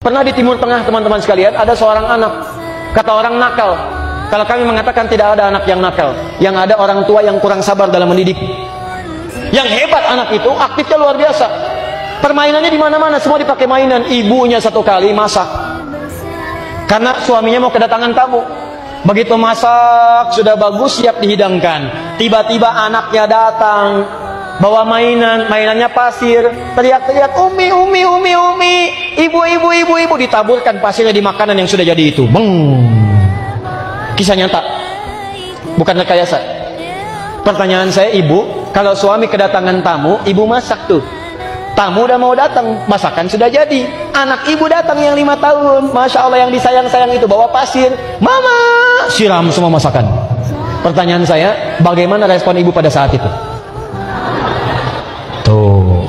Pernah di Timur Tengah, teman-teman sekalian, ada seorang anak, kata orang nakal. Kalau kami mengatakan tidak ada anak yang nakal, yang ada orang tua yang kurang sabar dalam mendidik. Yang hebat anak itu, aktifnya luar biasa. Permainannya di mana-mana, semua dipakai mainan. Ibunya satu kali masak, karena suaminya mau kedatangan tamu. Begitu masak, sudah bagus, siap dihidangkan. Tiba-tiba anaknya datang, bawa mainan, mainannya pasir, teriak-teriak, umi, umi, umi, umi, ibu, ibu, ibu, ibu, ditaburkan pasirnya di makanan yang sudah jadi itu. Beng. Kisah nyata, bukan rekayasa. Pertanyaan saya, ibu, kalau suami kedatangan tamu, ibu masak tuh. Tamu udah mau datang, masakan sudah jadi. Anak ibu datang yang 5 tahun, masya Allah, yang disayang-sayang itu bawa pasir, mama, siram semua masakan. Pertanyaan saya, bagaimana respon ibu pada saat itu? Tuh,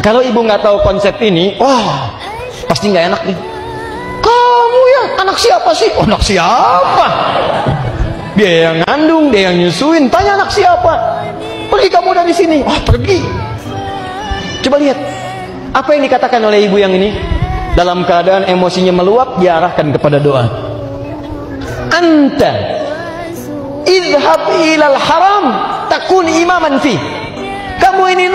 kalau ibu nggak tahu konsep ini, wah, pasti nggak enak nih. Kamu ya, anak siapa sih? Oh, anak siapa? Dia yang ngandung, dia yang nyusuin. Tanya anak siapa? Pergi kamu dari sini. Oh, pergi. Coba lihat, apa yang dikatakan oleh ibu yang ini? Dalam keadaan emosinya meluap, diarahkan kepada doa. Anta idhab ilal haram takun imaman fi. Kamu ini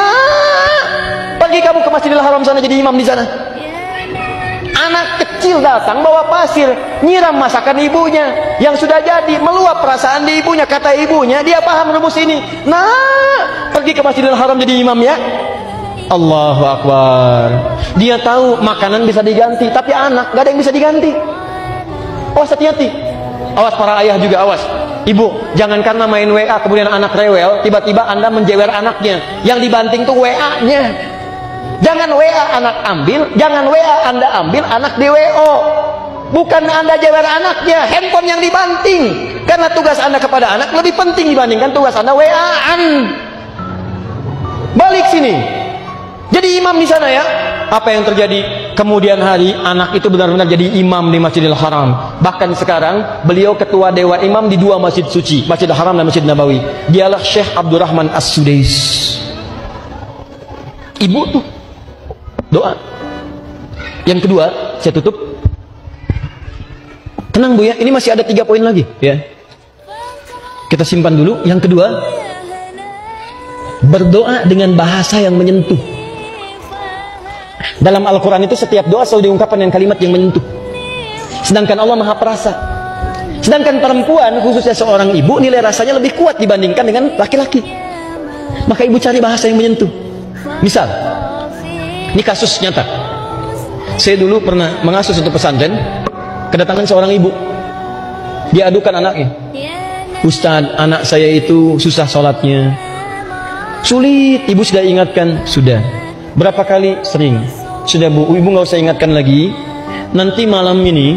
pergi kamu ke Masjidil Haram sana, jadi imam di sana. Anak kecil datang bawa pasir, nyiram masakan ibunya yang sudah jadi, meluap perasaan di ibunya. Kata ibunya, dia paham rumus ini. Pergi ke Masjidil Haram jadi imam ya. Allahu Akbar. Dia tahu makanan bisa diganti, tapi anak gak ada yang bisa diganti. Awas, hati-hati. Awas para ayah juga, awas. Ibu, jangan karena main WA kemudian anak rewel, tiba-tiba Anda menjewer anaknya. Yang dibanting tuh WA-nya. Jangan WA anak ambil, jangan WA Anda ambil, anak di WO. Bukan Anda jewer anaknya, handphone yang dibanting. Karena tugas Anda kepada anak lebih penting dibandingkan tugas Anda WA-an. Balik sini. Jadi imam di sana ya. Apa yang terjadi? Kemudian hari anak itu benar-benar jadi imam di Masjidil Haram. Bahkan sekarang beliau ketua dewan imam di 2 masjid suci, Masjidil Haram dan Masjid Nabawi. Dialah Syekh Abdurrahman As-Sudais. Ibu tuh doa. Yang kedua, saya tutup. Tenang Bu ya, ini masih ada 3 poin lagi ya. Kita simpan dulu. Yang kedua, berdoa dengan bahasa yang menyentuh. Dalam Al-Quran itu setiap doa selalu diungkapkan dengan kalimat yang menyentuh. Sedangkan Allah Maha Perasa. Sedangkan perempuan, khususnya seorang ibu, nilai rasanya lebih kuat dibandingkan dengan laki-laki. Maka ibu cari bahasa yang menyentuh. Misal, ini kasus nyata. Saya dulu pernah mengasuh satu pesantren, kedatangan seorang ibu. Dia adukan anaknya. Ustadz, anak saya itu susah sholatnya. Sulit, ibu sudah ingatkan. Sudah. Berapa kali? Sering. Sudah Bu, ibu nggak usah ingatkan lagi. Nanti malam ini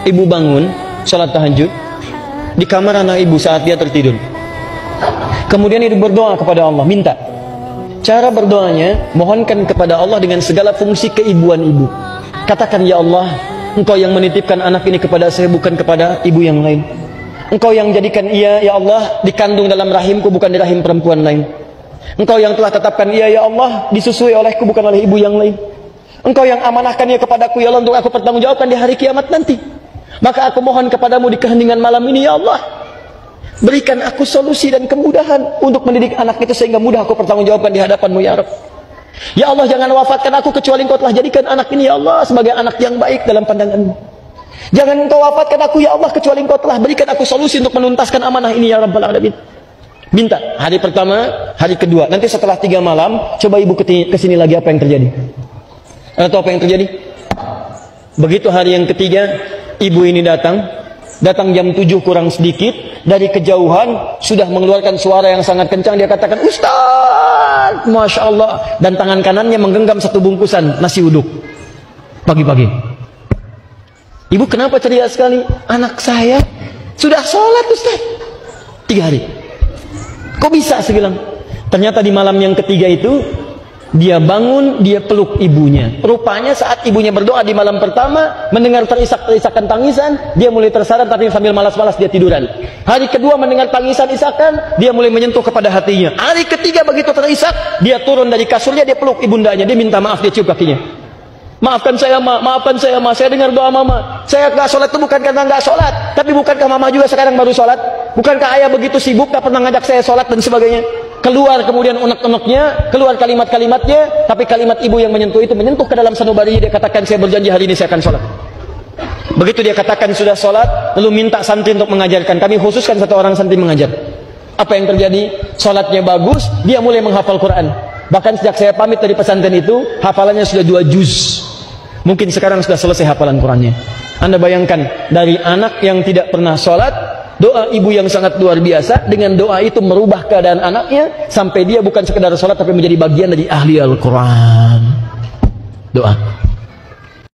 ibu bangun sholat tahajud di kamar anak ibu saat dia tertidur. Kemudian ibu berdoa kepada Allah, minta. Cara berdoanya, mohonkan kepada Allah dengan segala fungsi keibuan ibu. Katakan, ya Allah, Engkau yang menitipkan anak ini kepada saya, bukan kepada ibu yang lain. Engkau yang jadikan ia, ya Allah, dikandung dalam rahimku, bukan di rahim perempuan lain. Engkau yang telah tetapkan ia, ya Allah, disusui olehku, bukan oleh ibu yang lain. Engkau yang amanahkannya kepadaku, ya Allah, untuk aku pertanggungjawabkan di hari kiamat nanti. Maka aku mohon kepadamu di keheningan malam ini, ya Allah, berikan aku solusi dan kemudahan untuk mendidik anak itu sehingga mudah aku pertanggungjawabkan di hadapanmu, ya Rabb. Ya Allah, jangan wafatkan aku kecuali Engkau telah jadikan anak ini, ya Allah, sebagai anak yang baik dalam pandanganmu. Jangan Engkau wafatkan aku, ya Allah, kecuali Engkau telah berikan aku solusi untuk menuntaskan amanah ini, ya Rabbal Alamin. Minta hari pertama, hari kedua, nanti setelah 3 malam, coba ibu kesini lagi, apa yang terjadi? Atau apa yang terjadi? Begitu hari yang ketiga, ibu ini datang jam 7 kurang sedikit, dari kejauhan sudah mengeluarkan suara yang sangat kencang. Dia katakan, Ustaz, Masya Allah. Dan tangan kanannya menggenggam 1 bungkusan nasi uduk pagi-pagi. Ibu kenapa ceria sekali? Anak saya sudah sholat Ustaz 3 hari. Kok bisa segilang? Ternyata di malam yang ketiga itu dia bangun, dia peluk ibunya. Rupanya saat ibunya berdoa di malam pertama, mendengar terisak-terisakan tangisan, dia mulai tersadar, tapi sambil malas-malas dia tiduran. Hari kedua mendengar tangisan-isakan, dia mulai menyentuh kepada hatinya. Hari ketiga begitu terisak, dia turun dari kasurnya, dia peluk ibundanya, dia minta maaf, dia cium kakinya. Maafkan saya, Ma. Maafkan saya, Ma. Saya dengar doa Mama. Saya nggak sholat itu bukan karena nggak sholat, tapi bukankah Mama juga sekarang baru sholat? Bukankah ayah begitu sibuk tak pernah ngajak saya sholat dan sebagainya? Keluar kemudian unek-uneknya, keluar kalimat-kalimatnya, tapi kalimat ibu yang menyentuh itu menyentuh ke dalam sanubari. Dia katakan, saya berjanji hari ini saya akan sholat. Begitu dia katakan sudah sholat, lalu minta santri untuk mengajarkan. Kami khususkan satu orang santri mengajar. Apa yang terjadi? Sholatnya bagus, dia mulai menghafal Quran. Bahkan sejak saya pamit dari pesantren itu, hafalannya sudah 2 juz. Mungkin sekarang sudah selesai hafalan Qurannya. Anda bayangkan, dari anak yang tidak pernah sholat, doa ibu yang sangat luar biasa, dengan doa itu merubah keadaan anaknya, sampai dia bukan sekedar sholat, tapi menjadi bagian dari ahli Al-Quran. Doa.